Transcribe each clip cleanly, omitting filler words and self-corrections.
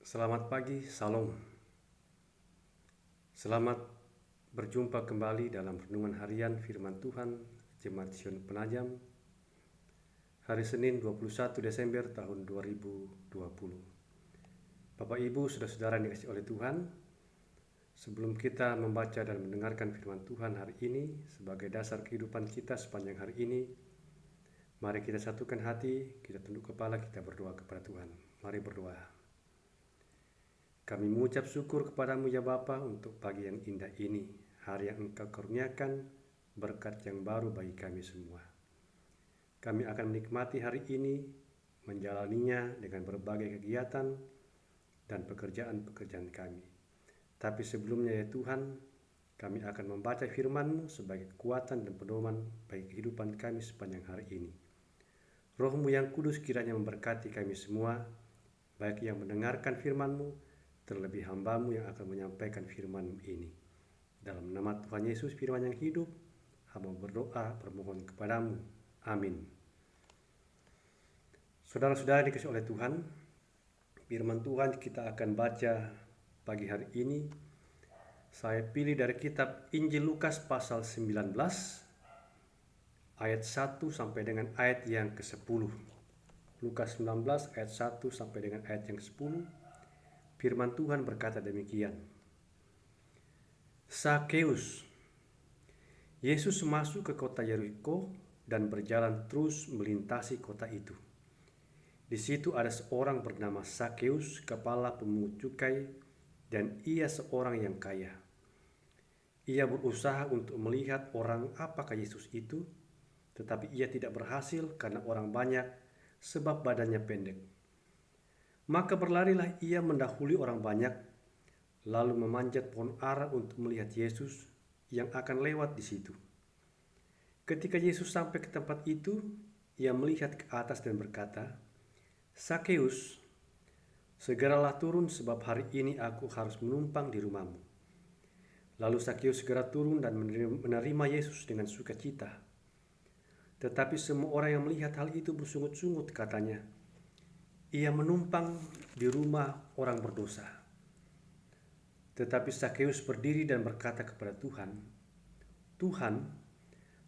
Selamat pagi, Salam. Selamat berjumpa kembali dalam renungan harian firman Tuhan Jemaat Sion Penajam hari Senin 21 Desember tahun 2020. Bapak Ibu, saudara-saudara yang dikasihi oleh Tuhan, sebelum kita membaca dan mendengarkan firman Tuhan hari ini sebagai dasar kehidupan kita sepanjang hari ini, mari kita satukan hati, kita tunduk kepala, kita berdoa kepada Tuhan. Mari berdoa. Kami mengucap syukur kepadamu ya Bapa untuk pagi yang indah ini, hari yang Engkau karuniakan, berkat yang baru bagi kami semua. Kami akan menikmati hari ini, menjalaninya dengan berbagai kegiatan dan pekerjaan-pekerjaan kami. Tapi sebelumnya ya Tuhan, kami akan membaca firman-Mu sebagai kekuatan dan pedoman bagi kehidupan kami sepanjang hari ini. Roh-Mu yang kudus kiranya memberkati kami semua, baik yang mendengarkan firman-Mu, terlebih hamba-Mu yang akan menyampaikan firman ini. Dalam nama Tuhan Yesus firman yang hidup, hamba berdoa bermohon kepadamu. Amin. Saudara-saudara dikasihi oleh Tuhan, firman Tuhan kita akan baca pagi hari ini. Saya pilih dari kitab Injil Lukas pasal 19 ayat 1 sampai dengan ayat yang ke-10. Lukas 19 ayat 1 sampai dengan ayat yang ke-10. Firman Tuhan berkata demikian. Sakeus. Yesus masuk ke kota Yeriko dan berjalan terus melintasi kota itu. Di situ ada seorang bernama Sakeus, kepala pemungut cukai, dan ia seorang yang kaya. Ia berusaha untuk melihat orang apakah Yesus itu, tetapi ia tidak berhasil karena orang banyak, sebab badannya pendek. Maka berlarilah ia mendahului orang banyak, lalu memanjat pohon ara untuk melihat Yesus yang akan lewat di situ. Ketika Yesus sampai ke tempat itu, ia melihat ke atas dan berkata, Sakeus, segeralah turun sebab hari ini aku harus menumpang di rumahmu. Lalu Sakeus segera turun dan menerima Yesus dengan sukacita. Tetapi semua orang yang melihat hal itu bersungut-sungut, katanya, ia menumpang di rumah orang berdosa. Tetapi Sakeus berdiri dan berkata kepada Tuhan, Tuhan,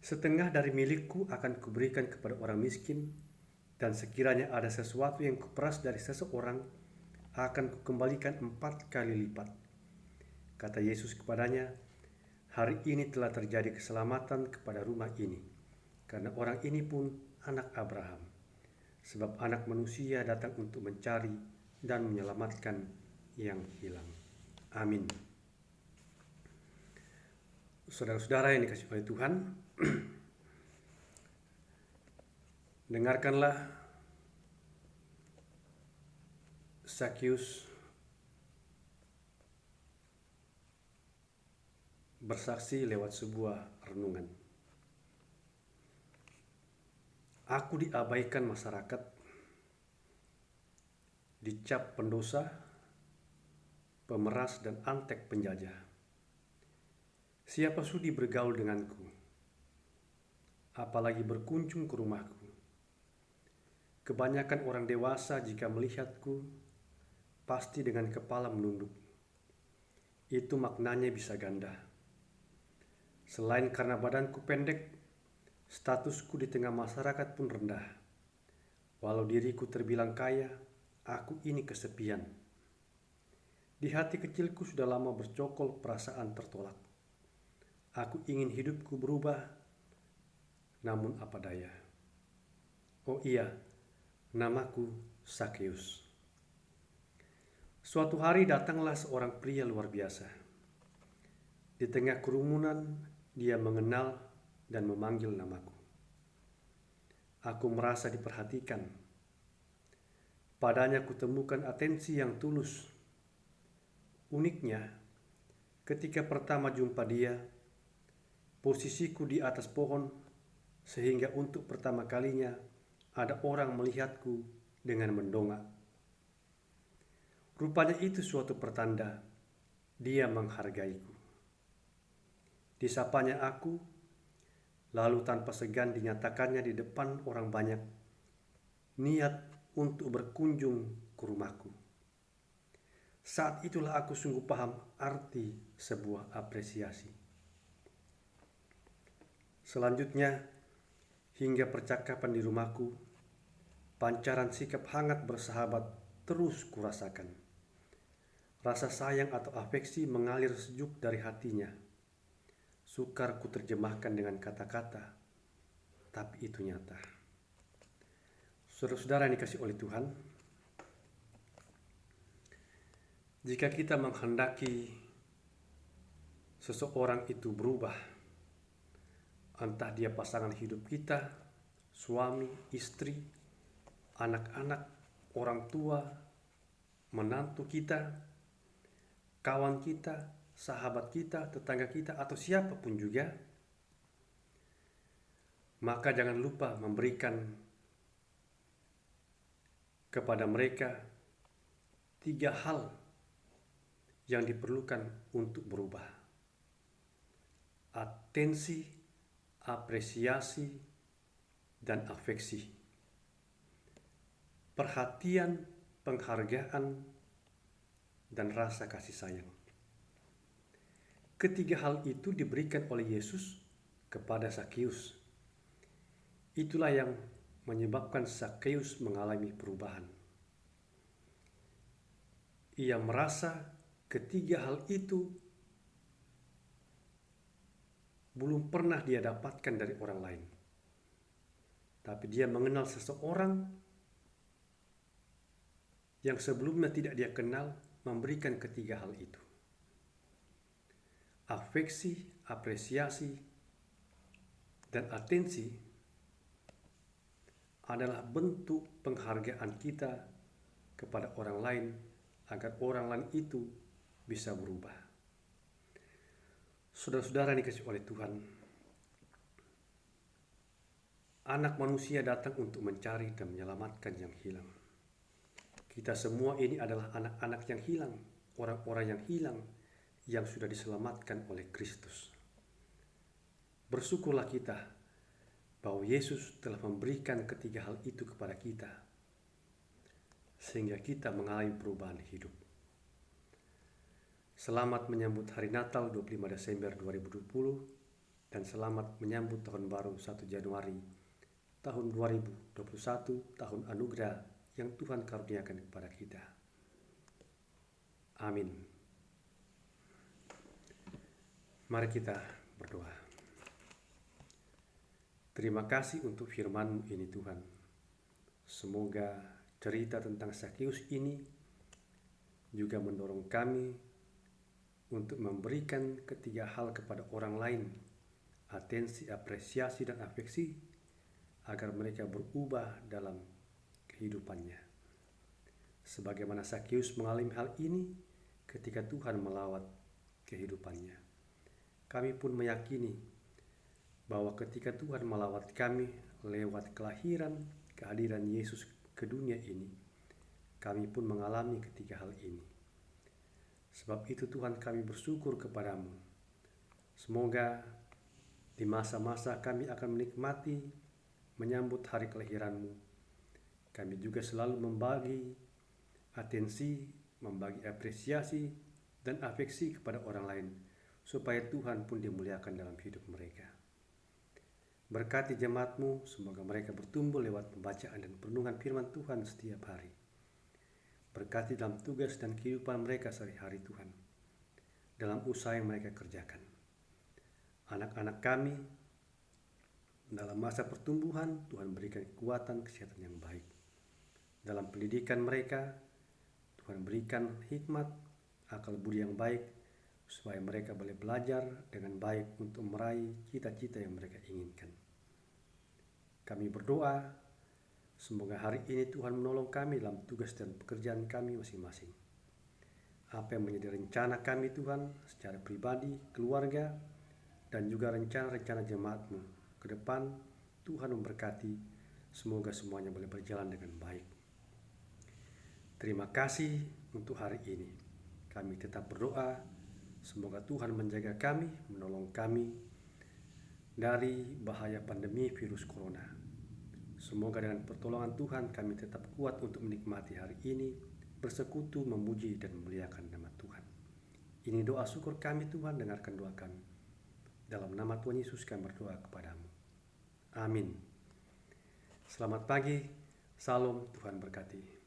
setengah dari milikku akan kuberikan kepada orang miskin, dan sekiranya ada sesuatu yang kuperas dari seseorang, akan kukembalikan 4 kali lipat. Kata Yesus kepadanya, hari ini telah terjadi keselamatan kepada rumah ini, karena orang ini pun anak Abraham. Sebab anak manusia datang untuk mencari dan menyelamatkan yang hilang. Amin. Saudara-saudara yang dikasihi oleh Tuhan, dengarkanlah Sakeus bersaksi lewat sebuah renungan. Aku diabaikan masyarakat, dicap pendosa, pemeras dan antek penjajah. Siapa sudi bergaul denganku, apalagi berkunjung ke rumahku. Kebanyakan orang dewasa jika melihatku, pasti dengan kepala menunduk. Itu maknanya bisa ganda. Selain karena badanku pendek, statusku di tengah masyarakat pun rendah. Walau diriku terbilang kaya, aku ini kesepian. Di hati kecilku sudah lama bercokol perasaan tertolak. Aku ingin hidupku berubah, namun apa daya. Oh iya, namaku Sakeus. Suatu hari datanglah seorang pria luar biasa. Di tengah kerumunan, dia mengenal dan memanggil namaku. Aku merasa diperhatikan. Padanya kutemukan atensi yang tulus. Uniknya, ketika pertama jumpa dia, posisiku di atas pohon, sehingga untuk pertama kalinya ada orang melihatku dengan mendongak. Rupanya itu suatu pertanda dia menghargaiku. Disapanya aku, lalu tanpa segan dinyatakannya di depan orang banyak, niat untuk berkunjung ke rumahku. Saat itulah aku sungguh paham arti sebuah apresiasi. Selanjutnya, hingga percakapan di rumahku, pancaran sikap hangat bersahabat terus kurasakan. Rasa sayang atau afeksi mengalir sejuk dari hatinya. Sukar ku terjemahkan dengan kata-kata, tapi itu nyata. Saudara-saudara yang dikasihi oleh Tuhan, jika kita menghendaki seseorang itu berubah, entah dia pasangan hidup kita, suami, istri, anak-anak, orang tua, menantu kita, kawan kita, sahabat kita, tetangga kita, atau siapapun juga, maka jangan lupa memberikan kepada mereka 3 hal yang diperlukan untuk berubah: atensi, apresiasi, dan afeksi. Perhatian, penghargaan, dan rasa kasih sayang. Ketiga hal itu diberikan oleh Yesus kepada Zakheus. Itulah yang menyebabkan Zakheus mengalami perubahan. Ia merasa ketiga hal itu belum pernah dia dapatkan dari orang lain. Tapi dia mengenal seseorang yang sebelumnya tidak dia kenal, memberikan ketiga hal itu. Afeksi, apresiasi, dan atensi adalah bentuk penghargaan kita kepada orang lain agar orang lain itu bisa berubah. Saudara-saudara yang dikasihi oleh Tuhan, Anak manusia datang untuk mencari dan menyelamatkan yang hilang. Kita semua ini adalah anak-anak yang hilang, orang-orang yang hilang, yang sudah diselamatkan oleh Kristus. Bersyukurlah kita bahwa Yesus telah memberikan ketiga hal itu kepada kita, sehingga kita mengalami perubahan hidup. Selamat menyambut Hari Natal 25 Desember 2020 dan selamat menyambut Tahun Baru 1 Januari tahun 2021, tahun anugerah yang Tuhan karuniakan kepada kita. Amin. Mari kita berdoa. Terima kasih untuk firman-Mu ini Tuhan. Semoga cerita tentang Zakheus ini juga mendorong kami untuk memberikan ketiga hal kepada orang lain, atensi, apresiasi, dan afeksi, agar mereka berubah dalam kehidupannya. Sebagaimana Zakheus mengalami hal ini ketika Tuhan melawat kehidupannya. Kami pun meyakini bahwa ketika Tuhan melawat kami lewat kelahiran, kehadiran Yesus ke dunia ini, kami pun mengalami ketiga hal ini. Sebab itu Tuhan, kami bersyukur kepadamu. Semoga di masa-masa kami akan menikmati menyambut hari kelahiran-Mu, kami juga selalu membagi atensi, membagi apresiasi dan afeksi kepada orang lain, supaya Tuhan pun dimuliakan dalam hidup mereka. Berkati jemaat-Mu, semoga mereka bertumbuh lewat pembacaan dan perenungan firman Tuhan setiap hari. Berkati dalam tugas dan kehidupan mereka sehari-hari Tuhan, dalam usaha yang mereka kerjakan. Anak-anak kami dalam masa pertumbuhan, Tuhan berikan kekuatan, kesehatan yang baik. Dalam pendidikan mereka, Tuhan berikan hikmat, akal budi yang baik, supaya mereka boleh belajar dengan baik untuk meraih cita-cita yang mereka inginkan. Kami berdoa, semoga hari ini Tuhan menolong kami dalam tugas dan pekerjaan kami masing-masing. Apa yang menjadi rencana kami Tuhan, secara pribadi, keluarga, dan juga rencana-rencana jemaat-Mu ke depan, Tuhan memberkati, semoga semuanya boleh berjalan dengan baik. Terima kasih untuk hari ini. Kami tetap berdoa, semoga Tuhan menjaga kami, menolong kami dari bahaya pandemi virus corona. Semoga dengan pertolongan Tuhan kami tetap kuat untuk menikmati hari ini bersekutu memuji dan memuliakan nama Tuhan. Ini doa syukur kami Tuhan, dengarkan doa kami. Dalam nama Tuhan Yesus kami berdoa kepadamu. Amin. Selamat pagi, salam, Tuhan berkati.